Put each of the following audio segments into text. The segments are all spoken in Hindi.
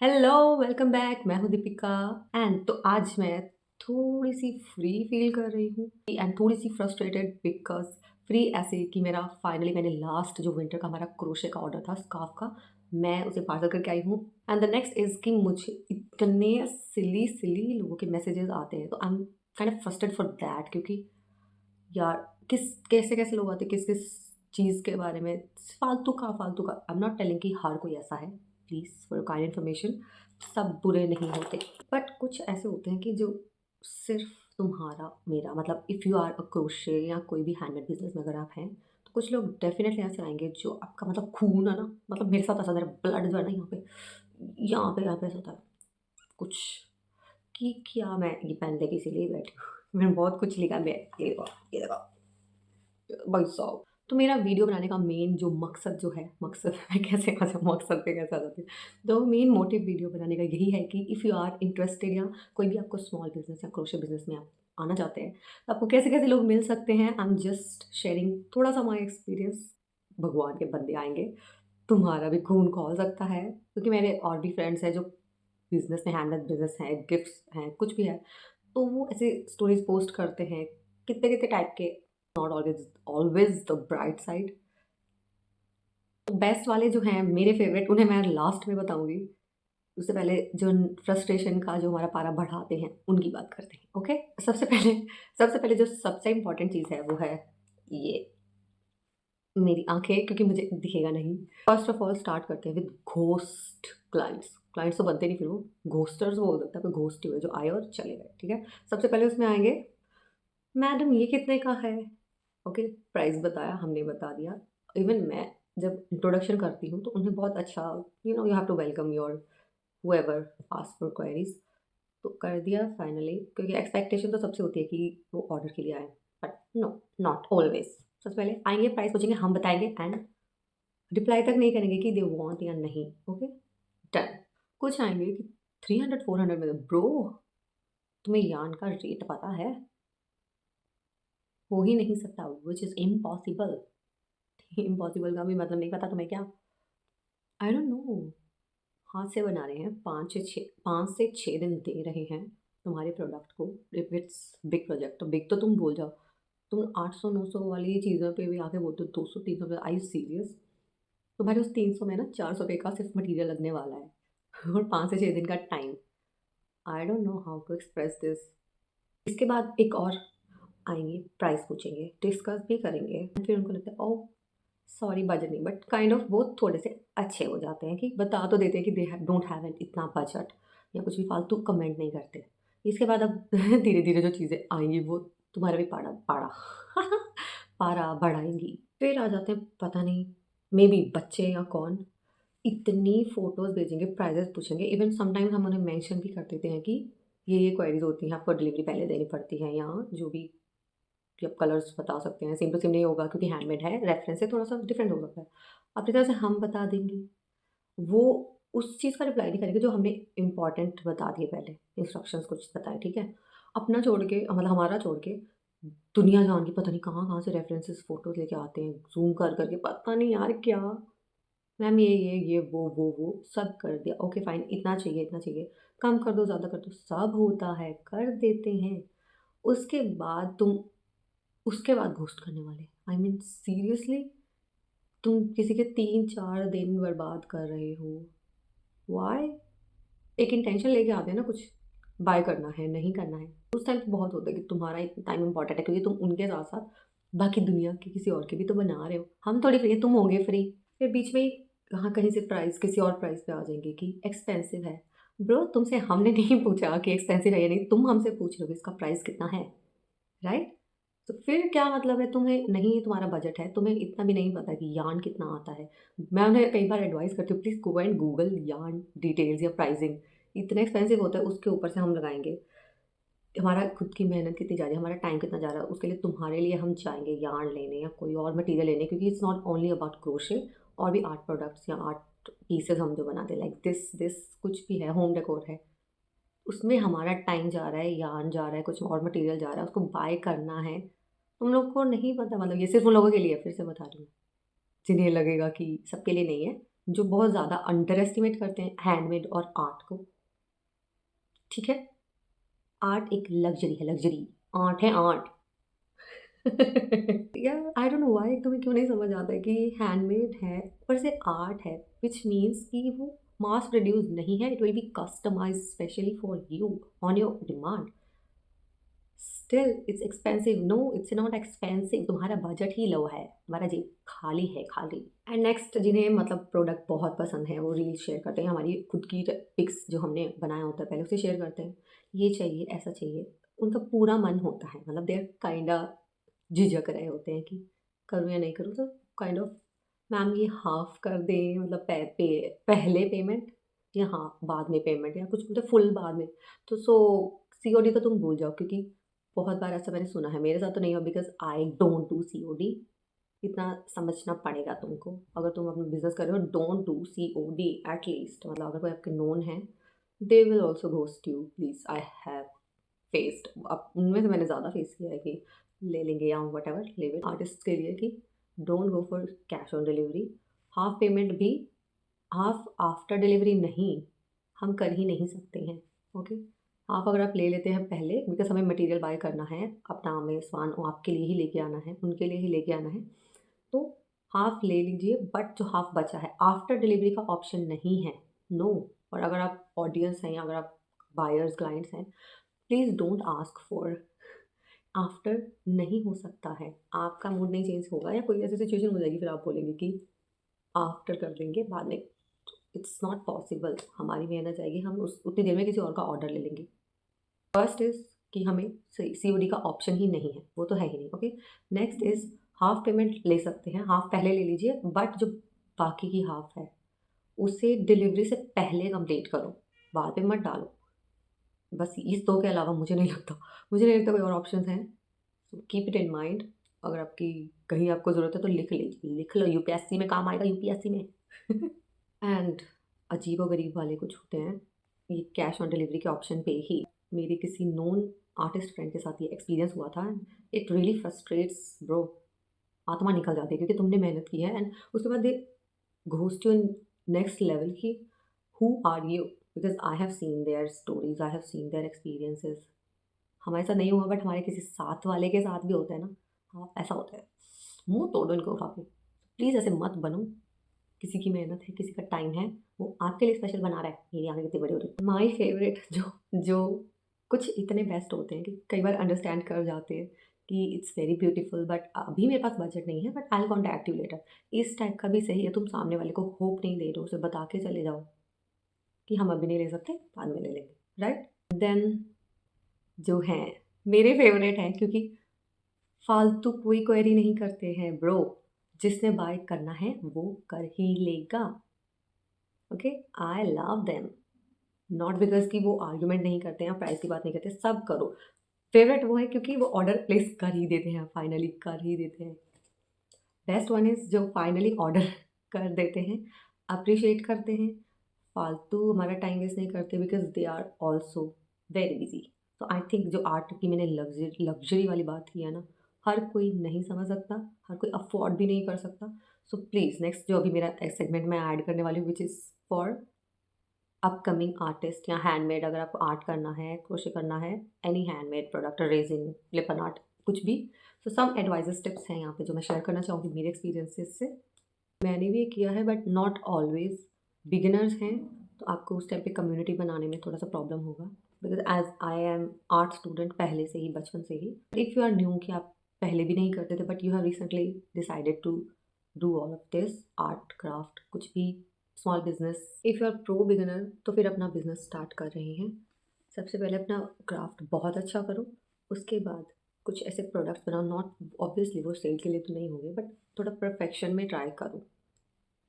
Hello, welcome back. मैं हूँ दीपिका। एंड तो आज मैं थोड़ी सी फ्री फील कर रही हूँ एंड थोड़ी सी फ्रस्ट्रेटेड बिकॉज फ्री ऐसे कि मैंने लास्ट जो विंटर का हमारा क्रोशे का ऑर्डर था स्कार्फ का, मैं उसे पार्सल करके आई हूँ। एंड द नेक्स्ट इज़ कि मुझे इतने सिली सिली लोगों के मैसेजेस आते हैं, तो I am kind of frustrated for that. क्योंकि यार, किस कैसे कैसे लोग आते हैं किस किस चीज़ के बारे में, फालतू का। आई एम नॉट टेलिंग कि हर कोई ऐसा है, प्लीज़ फॉर काइंड इन्फॉर्मेशन। सब बुरे नहीं होते, बट कुछ ऐसे होते हैं कि जो सिर्फ तुम्हारा मेरा मतलब if you are a crochet या कोई भी हैंडमेड बिजनेस में अगर आप हैं, तो कुछ लोग डेफिनेटली ऐसे आएंगे जो आपका मतलब खून है ना, मतलब मेरे साथ ऐसा मेरा ब्लड जो है ना, यहाँ पे ऐसा होता है कुछ कि क्या मैं ये पहन लेके इसीलिए बैठी हूँ। मैंने बहुत कुछ लिखा। मैं ये देखो भाई साहब। तो मेरा वीडियो बनाने का मेन जो मकसद जो है, मकसद मैं कैसे मतलब मकसद पे कैसे आ जाती हूँ। तो मेन मोटिव वीडियो बनाने का यही है कि इफ़ यू आर इंटरेस्टेड या कोई भी आपको स्मॉल बिजनेस या क्रोशे बिजनेस में आप आना चाहते हैं, तो आपको कैसे कैसे लोग मिल सकते हैं। आई एम जस्ट शेयरिंग थोड़ा सा माई एक्सपीरियंस। भगवान के बंदे आएंगे, तुम्हारा भी खून खौल सकता है, क्योंकि मेरे और भी फ्रेंड्स हैं जो बिजनेस में, हैंडमेड बिजनेस है, गिफ्ट्स हैं, कुछ भी है। तो वो ऐसे स्टोरीज पोस्ट करते हैं कितने कितने टाइप के। Not always always the bright side. Best वाले जो हैं मेरे फेवरेट, उन्हें मैं लास्ट में बताऊंगी। उससे पहले जो फ्रस्ट्रेशन का जो हमारा पारा बढ़ाते हैं उनकी बात करते हैं। ओके, सबसे पहले जो सबसे इम्पोर्टेंट चीज़ है वो है ये मेरी आंखें, क्योंकि मुझे दिखेगा नहीं। फर्स्ट ऑफ ऑल स्टार्ट करते हैं विद घोस्ट क्लाइंट्स। क्लाइंट्स तो बनते नहीं, फिर वो घोस्टर्स बोल सकता है, कोई घोस्ट ही हुए जो आए और चले गए। ठीक है, सबसे पहले उसमें आएंगे, मैडम ये कितने का है। ओके, प्राइस बताया, हमने बता दिया। इवन मैं जब इंट्रोडक्शन करती हूँ तो उन्हें बहुत अच्छा, you have to welcome your whoever ask for queries, तो कर दिया फाइनली। क्योंकि एक्सपेक्टेशन तो सबसे होती है कि वो ऑर्डर के लिए आए, बट नो, नॉट ऑलवेज। सबसे पहले आएंगे, प्राइस पूछेंगे, हम बताएंगे एंड रिप्लाई तक नहीं करेंगे कि दे वांट या नहीं। Okay, done. कुछ आएंगे कि 300 400 में, ब्रो तुम्हें यान का रेट पता है? हो ही नहीं सकता, विच इज़ इम्पॉसिबल। इम्पॉसिबल का भी मतलब नहीं पता तुम्हें क्या? आई डोंट नो। हाथ से बना रहे हैं, 5 से 6 दिन दे रहे हैं तुम्हारे प्रोडक्ट को। इफ इट्स बिग प्रोजेक्ट तो बिग तो तुम भूल जाओ। तुम 800 900 वाली चीज़ों पे भी आके बोलते हो 200 300 में। आई सीरियस? तुम्हारे उस 300 में ना 400 रुपये का सिर्फ मटेरियल लगने वाला है और 5 से 6 दिन का time. I don't know how to express this. इसके बाद एक और आएंगे, प्राइस पूछेंगे, डिस्कस भी करेंगे, फिर उनको लगता है ओ सॉरी बजट नहीं, बट काइंड ऑफ वो थोड़े से अच्छे हो जाते हैं कि बता तो देते हैं कि दे डोंट हैव एन इतना बजट, या कुछ भी फालतू कमेंट नहीं करते। इसके बाद अब धीरे धीरे जो चीज़ें आएंगी वो तुम्हारा भी पारा पारा पारा बढ़ाएंगी। फिर आ जाते हैं पता नहीं, मे बी बच्चे या कौन, इतनी फ़ोटोज़ भेजेंगे, प्राइजेज़ पूछेंगे। इवन समटाइम्स हम उन्हें मेंशन भी कर देते हैं कि ये क्वेरीज़ होती हैं, आपको डिलीवरी पहले देनी पड़ती है, या जो भी कि आप कलर्स बता सकते हैं। सेम टू सेम नहीं होगा क्योंकि हैंडमेड है, रेफरेंस से थोड़ा सा डिफरेंट हो सकता है। अपनी तरह से हम बता देंगे, वो उस चीज़ का रिप्लाई नहीं करेंगे जो हमने इम्पोर्टेंट बता दिए पहले, इंस्ट्रक्शंस कुछ बताए। ठीक है, अपना छोड़ के मतलब हमारा छोड़ के दुनिया जान की पता नहीं कहाँ कहाँ से रेफरेंसेस फोटोज लेके आते हैं, जूम कर करके, पता नहीं यार क्या। मैम ये वो सब कर दिया। ओके फाइन, इतना चाहिए इतना चाहिए, कम कर दो ज़्यादा कर दो, सब होता है, कर देते हैं। उसके बाद तुम उसके बाद घोस्ट करने वाले, आई मीन सीरियसली, तुम किसी के 3 4 दिन बर्बाद कर रहे हो। वाई? एक इंटेंशन लेके आते हैं ना, कुछ बाय करना है नहीं करना है। उस टाइम तो बहुत होता है कि तुम्हारा टाइम इंपॉर्टेंट है, क्योंकि तुम उनके साथ साथ बाकी दुनिया के किसी और के भी तो बना रहे हो। हम थोड़ी फ्री, तुम होगे फ्री। फिर बीच में ही कहाँ कहीं से प्राइस किसी और प्राइस पे आ जाएंगे कि एक्सपेंसिव है। ब्रो, तुमसे हमने नहीं पूछा कि एक्सपेंसिव है या नहीं, तुम हमसे पूछ रहे हो कि इसका प्राइस कितना है, राइट? तो फिर क्या मतलब है? तुम्हें नहीं, तुम्हारा बजट है, तुम्हें इतना भी नहीं पता कि यार्न कितना आता है। मैं उन्हें कई बार एडवाइस करती हूँ, please go and Google yarn details या प्राइसिंग। इतना एक्सपेंसिव होता है, उसके ऊपर से हम लगाएंगे हमारा खुद की मेहनत कितनी जा रही है, हमारा टाइम कितना जा रहा है, उसके लिए तुम्हारे लिए हम जाएंगे यार्न लेने या कोई और मटेरियल लेने, क्योंकि it's not only about crochet, और भी आर्ट प्रोडक्ट्स या आर्ट पीसेस हम जो बनाते हैं, लाइक दिस दिस कुछ भी है, होम डेकोर है, उसमें हमारा टाइम जा रहा है, यार्न जा रहा है, कुछ और मटेरियल जा रहा है, उसको बाय करना है। तुम लोग को नहीं पता, मतलब ये सिर्फ उन लोगों के लिए है, फिर से बता रही हूँ, जिन्हें लगेगा कि सबके लिए नहीं है। जो बहुत ज़्यादा अंडर एस्टिमेट करते हैं हैंडमेड और आर्ट को। ठीक है, आर्ट एक लग्जरी है, लग्जरी। आर्ट है आर्ट। यार आई डोंट नो व्हाई तुम्हें क्यों नहीं समझ आता है कि हैंडमेड है पर से आर्ट है, विच मीन्स कि वो मास प्रोड्यूस नहीं है, it will be customize specially for you on your demand. Still it's expensive, no it's not expensive, तुम्हारा बजट ही लो है, तुम्हारा जेब खाली है, खाली। एंड नेक्स्ट, जिन्हें मतलब प्रोडक्ट बहुत पसंद है वो रील शेयर करते हैं, हमारी खुद की पिक्स जो हमने बनाया होता है पहले उसे शेयर करते हैं, ये चाहिए ऐसा चाहिए, उनका पूरा मन होता है, मतलब दे आर काइंड झिझक रहे होते हैं कि करूँ या नहीं करूँ, तो काइंड ऑफ मैम ये हाफ कर दें, मतलब पहले पेमेंट या हाँ बाद में पेमेंट, या कुछ बोलते फुल बाद में। तो सीओडी तो तुम भूल जाओ, क्योंकि बहुत बार ऐसा मैंने सुना है, मेरे साथ तो नहीं हुआ because I don't do COD. इतना समझना पड़ेगा तुमको, अगर तुम अपना बिजनेस कर रहे हो डोंट डू सीओडी एटलीस्ट, मतलब अगर कोई आपके नोन है they will also ghost you, please. I have faced, अब उनमें से मैंने ज़्यादा फेस किया है कि ले लेंगे या वट एवर लेवल आर्टिस्ट के लिए कि don't go for cash on delivery. Half payment भी, हाफ आफ्टर डिलीवरी नहीं, हम कर ही नहीं सकते हैं। ओके, हाफ अगर आप ले लेते हैं पहले, बिकॉज हमें मटेरियल बाय करना है, अपना हमें सामान आपके लिए ही लेके आना है, उनके लिए ही लेके आना है, तो हाफ ले लीजिए, बट जो हाफ बचा है आफ्टर डिलीवरी का ऑप्शन नहीं है, नो। और अगर आप ऑडियंस हैं या अगर आप बायर्स क्लाइंट्स हैं, please don't ask for after, नहीं हो सकता है, आपका मूड नहीं चेंज होगा या कोई ऐसी सिचुएशन हो जाएगी फिर आप बोलेंगे कि आफ्टर कर देंगे बाद में, इट्स नॉट पॉसिबल, हमारी मेहनत जाएगी, हम उस उतनी देर में किसी और का ऑर्डर ले लेंगे। फर्स्ट इज़ कि हमें सीओडी का ऑप्शन ही नहीं है, वो तो है ही नहीं। Okay, next is half payment ले सकते हैं, हाफ पहले ले लीजिए, बट जो बाकी की हाफ है उसे डिलीवरी से पहले कंप्लीट करो, बाद में मत डालो। बस इस दो के अलावा मुझे नहीं लगता कोई और ऑप्शन हैं। So keep it in mind, अगर आपकी कहीं आपको ज़रूरत है तो लिख लीजिए, लिख लो, यूपीएससी में काम आएगा, यूपीएससी में। एंड अजीबो-गरीब वाले कुछ होते हैं, ये कैश ऑन डिलीवरी के ऑप्शन पे ही मेरे किसी नोन आर्टिस्ट फ्रेंड के साथ ये एक्सपीरियंस हुआ था। इट रियली फ्रस्ट्रेट्स ब्रो, आत्मा निकल जाती है क्योंकि तुमने मेहनत की है एंड उसके बाद they ghost you in next level की who are you, because I have seen their stories, I have seen their experiences. हमारे साथ नहीं हुआ बट हमारे किसी साथ वाले के साथ भी होता है ना, हाँ ऐसा होता है, मुंह तोड़ो इनको उठा के। प्लीज़ ऐसे मत बनो, किसी की मेहनत है, किसी का टाइम है, वो आपके लिए स्पेशल बना रहा है, मेरी आंखें कितनी बड़ी हो रही है। माय फेवरेट जो जो कुछ इतने बेस्ट होते हैं कि कई बार अंडरस्टैंड कर जाते हैं कि इट्स वेरी ब्यूटीफुल बट अभी मेरे पास बजट नहीं है, but I will contact you later. इस टाइप का भी सही है, तुम सामने वाले को होप नहीं दे रहे हो, उसे बता के चले जाओ कि हम अभी नहीं ले सकते, बाद में ले लेंगे, राइट। देन जो हैं मेरे फेवरेट हैं, क्योंकि फालतू कोई क्वेरी नहीं करते हैं ब्रो, जिसने बाय करना है वो कर ही लेगा। Okay, I love them, not because कि वो आर्ग्यूमेंट नहीं करते हैं, प्राइस की बात नहीं करते, सब करो। फेवरेट वो है क्योंकि वो ऑर्डर प्लेस कर ही देते हैं, फाइनली कर ही देते हैं। बेस्ट वन इज़ जो फाइनली ऑर्डर कर देते हैं, अप्रिशिएट करते हैं, फालतू हमारा टाइम वेस्ट नहीं करते, because they are also very busy. तो आई थिंक जो आर्ट की मैंने लग्जरी वाली बात की है ना, हर कोई नहीं समझ सकता, हर कोई अफोर्ड भी नहीं कर सकता। सो प्लीज़ नेक्स्ट जो अभी मेरा सेगमेंट में ऐड करने वाली हूँ, which is for upcoming artist या हैंडमेड, अगर आपको आर्ट करना है, क्रोशे करना है, any handmade product, resin, Lippan art, कुछ भी। सो सम एडवाइजेस टिप्स हैं यहाँ पे जो मैं शेयर करना चाहूँगी मेरे एक्सपीरियंसेस से। मैंने भी ये किया है बट नॉट ऑलवेज, बिगिनर्स हैं तो आपको उस टाइप की कम्युनिटी बनाने में थोड़ा सा प्रॉब्लम होगा, because as I am art student पहले से ही, बचपन से ही। इफ़ यू आर न्यू, कि आप पहले भी नहीं करते थे but you have recently decided to do all of this art craft, कुछ भी small business, if you are pro beginner तो फिर अपना बिजनेस स्टार्ट कर रहे हैं, सबसे पहले अपना क्राफ्ट बहुत अच्छा करो, उसके बाद कुछ ऐसे प्रोडक्ट्स बनाओ, नॉट ऑब्वियसली वो सेल के लिए तो नहीं होंगे बट थोड़ा परफेक्शन में ट्राई करो।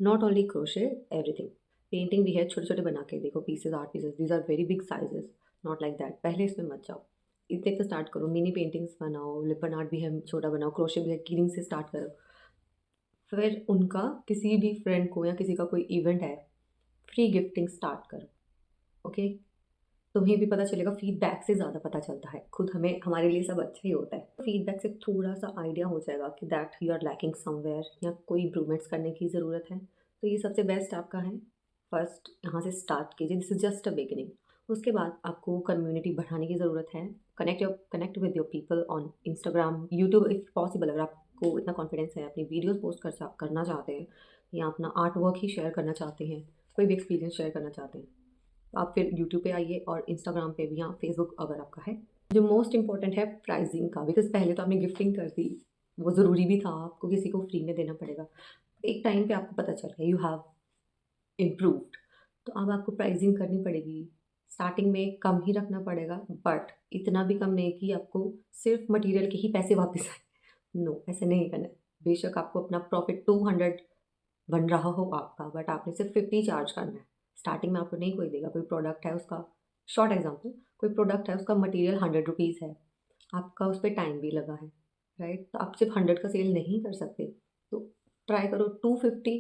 Not only crochet, everything. Painting भी है, छोटे छोटे बना के देखो, pieces, art pieces, these are very big sizes, not like that, पहले इसमें मत जाओ, इतने से स्टार्ट करो, मिनी पेंटिंग्स बनाओ, लिपन आर्ट भी है छोटा बनाओ, क्रोशे भी है, कीलिंग से स्टार्ट करो। फिर उनका किसी भी फ्रेंड को या किसी का कोई इवेंट है, फ्री गिफ्टिंग स्टार्ट करो। ओके, तुम्हें भी पता चलेगा, फीडबैक से ज़्यादा पता चलता है, खुद हमें हमारे लिए सब अच्छा ही होता है, फीडबैक से थोड़ा सा आइडिया हो जाएगा कि that you are lacking somewhere या कोई इम्प्रूवमेंट्स करने की ज़रूरत है, तो ये सबसे बेस्ट आपका है। फर्स्ट यहाँ से स्टार्ट कीजिए, this is just a beginning. उसके बाद आपको कम्युनिटी बढ़ाने की ज़रूरत है। Connect with your people on Instagram, YouTube if possible. अगर आपको इतना कॉन्फिडेंस है, अपनी वीडियोज़ पोस्ट करना चाहते हैं या अपना आर्ट वर्क ही शेयर करना चाहते हैं, कोई भी एक्सपीरियंस शेयर करना चाहते हैं, तो आप फिर यूट्यूब पे आइए और इंस्टाग्राम पे भी, हाँ फेसबुक अगर आपका है। जो मोस्ट इम्पॉर्टेंट है प्राइसिंग का, बिकॉज़ पहले तो आपने गिफ्टिंग कर दी, वो ज़रूरी भी था, आपको किसी को फ्री में देना पड़ेगा। एक टाइम पे आपको पता चल गया यू हैव इम्प्रूव्ड, तो अब आपको प्राइसिंग करनी पड़ेगी। स्टार्टिंग में कम ही रखना पड़ेगा, बट इतना भी कम नहीं कि आपको सिर्फ मटेरियल के ही पैसे वापस आए। नो, ऐसे नहीं करना है। बेशक आपको अपना प्रॉफिट 200 बन रहा हो आपका, बट आपने सिर्फ 50 चार्ज करना है। स्टार्टिंग में आपको नहीं कोई देगा। कोई प्रोडक्ट है उसका, शॉर्ट एग्जांपल, कोई प्रोडक्ट है उसका मटेरियल 100 रुपीज़ है, आपका उस पर टाइम भी लगा है, राइट? तो आप सिर्फ 100 का सेल नहीं कर सकते, तो ट्राई करो 250।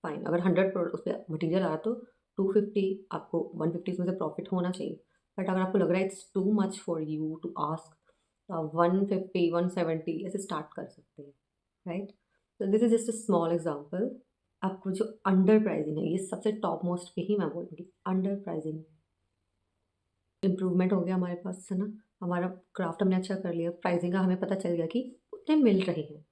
फाइन, अगर 100 उस पर मटीरियल आ रहा तो 250, आपको 150 उसमें से प्रॉफिट होना चाहिए। बट अगर आपको लग रहा है it's too much for you to ask, तो आप 150 170 ऐसे स्टार्ट कर सकते हैं, राइट? तो this is just a small example. आपको जो अंडर प्राइसिंग है, ये सबसे टॉप मोस्ट पे ही मैं बोलूँगी, अंडर प्राइसिंग। इम्प्रूवमेंट हो गया हमारे पास, है ना? हमारा क्राफ्ट हमने अच्छा कर लिया, प्राइसिंग का हमें पता चल गया कि उतने मिल रहे हैं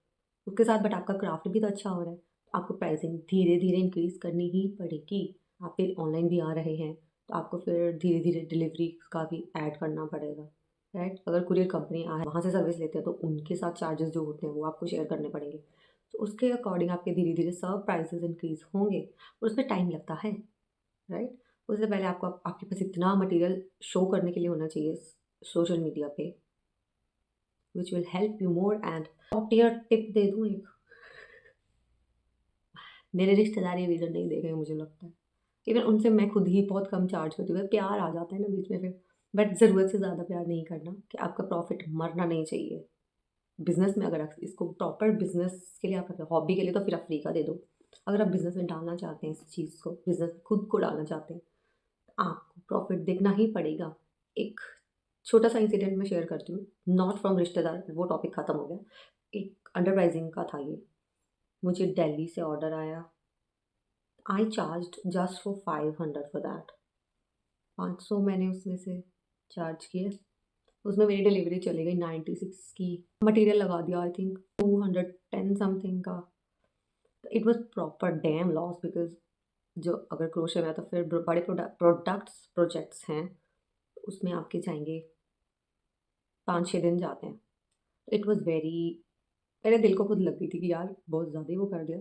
उसके साथ, बट आपका क्राफ्ट भी तो अच्छा हो रहा है। आपको प्राइसिंग धीरे धीरे इंक्रीज़ करनी ही पड़ेगी। आप फिर ऑनलाइन भी आ रहे हैं, तो आपको फिर धीरे धीरे डिलीवरी का भी ऐड करना पड़ेगा, राइट? अगर कुरियर कंपनी आ वहाँ से सर्विस लेते हैं तो उनके साथ चार्जेस जो होते हैं वो आपको शेयर करने पड़ेंगे। तो उसके अकॉर्डिंग आपके धीरे धीरे सब प्राइसेस इंक्रीज़ होंगे, और उसमें टाइम लगता है, राइट? उससे पहले आपको आपके पास इतना मटेरियल शो करने के लिए होना चाहिए सोशल मीडिया पे, which will help you more. And top tier tip दे दूँ एक, मेरे रिश्तेदार ये वीडियो नहीं देखेंगे मुझे लगता है। इवन उनसे मैं खुद ही बहुत कम चार्ज करती हूँ, प्यार आ जाता है ना बीच में फिर। बट ज़रूरत से ज़्यादा प्यार नहीं करना, कि आपका प्रॉफिट मरना नहीं चाहिए। बिज़नेस में अगर आप इसको प्रॉपर बिज़नेस के लिए आप हॉबी के लिए, तो फिर आप फ्री का दे दो। अगर आप बिज़नेस में डालना चाहते हैं इस चीज़ को, बिज़नेस खुद को डालना चाहते हैं, तो आपको प्रॉफिट देखना ही पड़ेगा। एक छोटा-सा इंसिडेंट मैं शेयर करती हूँ, नॉट फ्रॉम रिश्तेदार, वो टॉपिक खत्म हो गया। एक अंडर प्राइसिंग का था ये। मुझे दिल्ली से ऑर्डर आया, I charged just for 500 for that. 500 मैंने उसमें से चार्ज किए, उसमें मेरी डिलीवरी चली गई 96 की। मटेरियल लगा दिया आई थिंक 210 समथिंग का। It was proper dam loss, because जो अगर क्रोशे में है तो फिर बड़े प्रोजेक्ट्स हैं, उसमें आपके जाएँगे 5-6 दिन जाते हैं। इट वाज़ वेरी, मेरे दिल को खुद लग गई थी कि यार बहुत ज़्यादा ही वो कर दिया।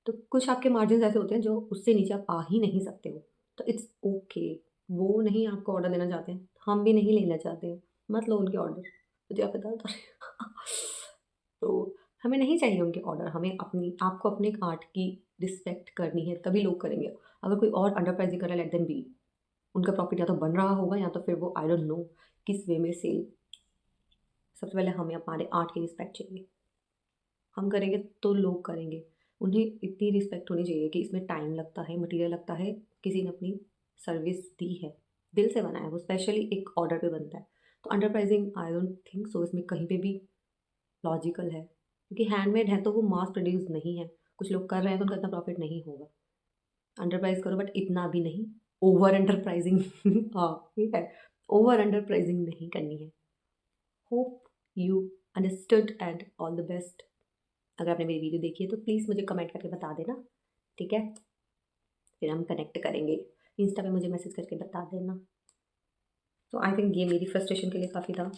तो कुछ आपके मार्जिन्स ऐसे होते हैं जो उससे नीचे आप आ ही नहीं सकते हो, तो इट्स ओके। वो नहीं आपको ऑर्डर देना चाहते हैं, हम भी नहीं लेना चाहते हैं, मत लो उनके ऑर्डर, मुझे आप बता दो। तो हमें नहीं चाहिए उनके ऑर्डर, हमें अपनी आपको अपने आर्ट की रिस्पेक्ट करनी है, तभी लोग करेंगे। अगर कोई और अंडर प्राइसिंग कर रहा है, लेट देम बी। उनका प्रॉफिट या तो बन रहा होगा या तो फिर वो आई डोंट नो किस वे में सेल। सबसे पहले हमें हमारे आर्ट की रिस्पेक्ट चाहिए, हम करेंगे तो लोग करेंगे। उन्हें इतनी रिस्पेक्ट होनी चाहिए कि इसमें टाइम लगता है, मटेरियल लगता है, किसी ने अपनी सर्विस दी है, दिल से बनाया है, वो स्पेशली एक ऑर्डर पे बनता है। तो under pricing I don't think so इसमें कहीं पे भी लॉजिकल है, क्योंकि हैंडमेड है तो वो मास प्रोड्यूस नहीं है। कुछ लोग कर रहे हैं तो उनका इतना प्रॉफिट नहीं होगा। अंडर प्राइस करो, बट इतना भी नहीं, ओवर अंडर प्राइसिंग। हाँ, ठीक है, ओवर अंडर प्राइसिंग नहीं करनी है। Hope you understood and all the best. अगर आपने मेरी वीडियो देखी है तो प्लीज़ मुझे कमेंट करके बता देना, ठीक है? फिर हम कनेक्ट करेंगे। इंस्टा पे मुझे मैसेज करके बता देना। तो आई थिंक ये मेरी फ्रस्ट्रेशन के लिए काफ़ी था।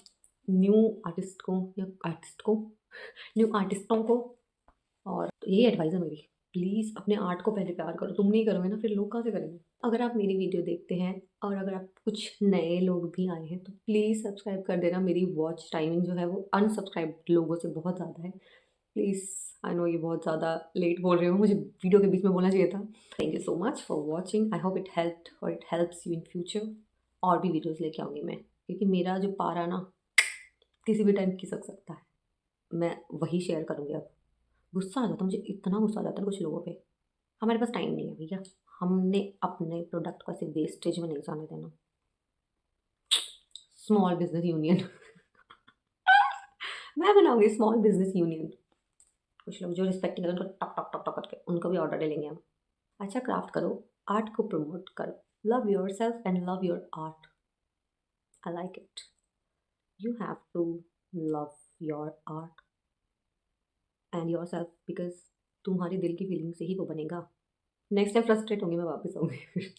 न्यू आर्टिस्ट को या आर्टिस्ट को न्यू आर्टिस्टों को, और यही एडवाइस है मेरी, प्लीज़ अपने आर्ट को पहले प्यार करो। तुम नहीं करोगे ना, फिर लोग कहाँ से करेंगे? अगर आप मेरी वीडियो देखते हैं और अगर आप कुछ नए लोग भी आए हैं, तो प्लीज़ सब्सक्राइब कर देना। मेरी वॉच टाइमिंग जो है वो अनसब्सक्राइब्ड लोगों से बहुत ज़्यादा है। प्लीज़, आई नो ये बहुत ज़्यादा लेट बोल रही हूँ, मुझे वीडियो के बीच में बोलना चाहिए था। Thank you so much for watching, I hope it helped और it helps you in future. और भी वीडियोज़ लेके आऊँगी मैं, क्योंकि मेरा जो पारा ना किसी भी टाइम खिसक सकता है। मैं वही शेयर करूँगी अब। गुस्सा आ जाता है मुझे, इतना गुस्सा आ जाता है कुछ लोगों पे। हमारे पास टाइम नहीं है भैया, हमने अपने प्रोडक्ट को ऐसे वेस्टेज में नहीं जाने देना। Small business union. मैं बनाऊँगी स्मॉल बिज़नेस यूनियन। कुछ लोग जो रिस्पेक्ट नहीं करते उनको टक टक टक टक करके उनको भी ऑर्डर ले लेंगे हम। अच्छा क्राफ्ट करो, आर्ट को प्रमोट करो, love yourself and love your art. I like it. You have to love your art and yourself, because तुम्हारी दिल की फीलिंग से ही वो बनेगा। नेक्स्ट टाइम फ्रस्ट्रेट होंगी मैं वापस आऊँगी फिर।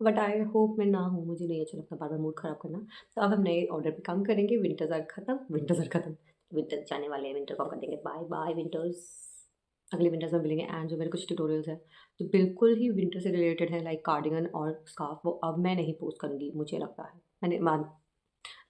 बट आई होप मैं ना हूँ, मुझे नहीं अच्छा लगता बार बार मूड ख़राब करना। तो अब हम नए ऑर्डर पे काम करेंगे। विंटर्स आर खत्म, विंटर्स आर खत्म, विंटर्स जाने वाले हैं, विंटर को हम कर देंगे बाय बाय विंटर्स। अगले विंटर्स में मिलेंगे। एंड जो मेरे कुछ ट्यूटोरियल्स हैं जो बिल्कुल ही विंटर से रिलेटेड है, लाइक कार्डिगन और स्कार्फ, वो अब मैं नहीं पोस्ट करूँगी, मुझे लगता है।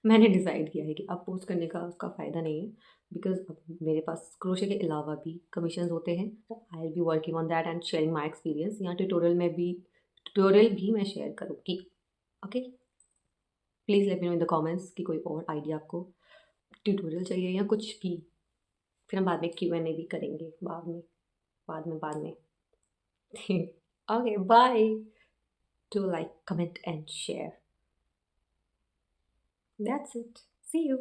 मैंने डिसाइड किया है कि अब पोस्ट करने का उसका फ़ायदा नहीं है, बिकॉज अब मेरे पास क्रोशे के अलावा भी कमीशंस होते हैं। तो I will be working on that and sharing my experience. यहाँ ट्यूटोरियल भी मैं शेयर करूँगी। Okay, please let me know in the comments कि कोई और आइडिया आपको ट्यूटोरियल चाहिए या कुछ भी। फिर हम बाद में Q&A भी करेंगे बाद में। Okay bye. Do like, comment and share. That's it. See you.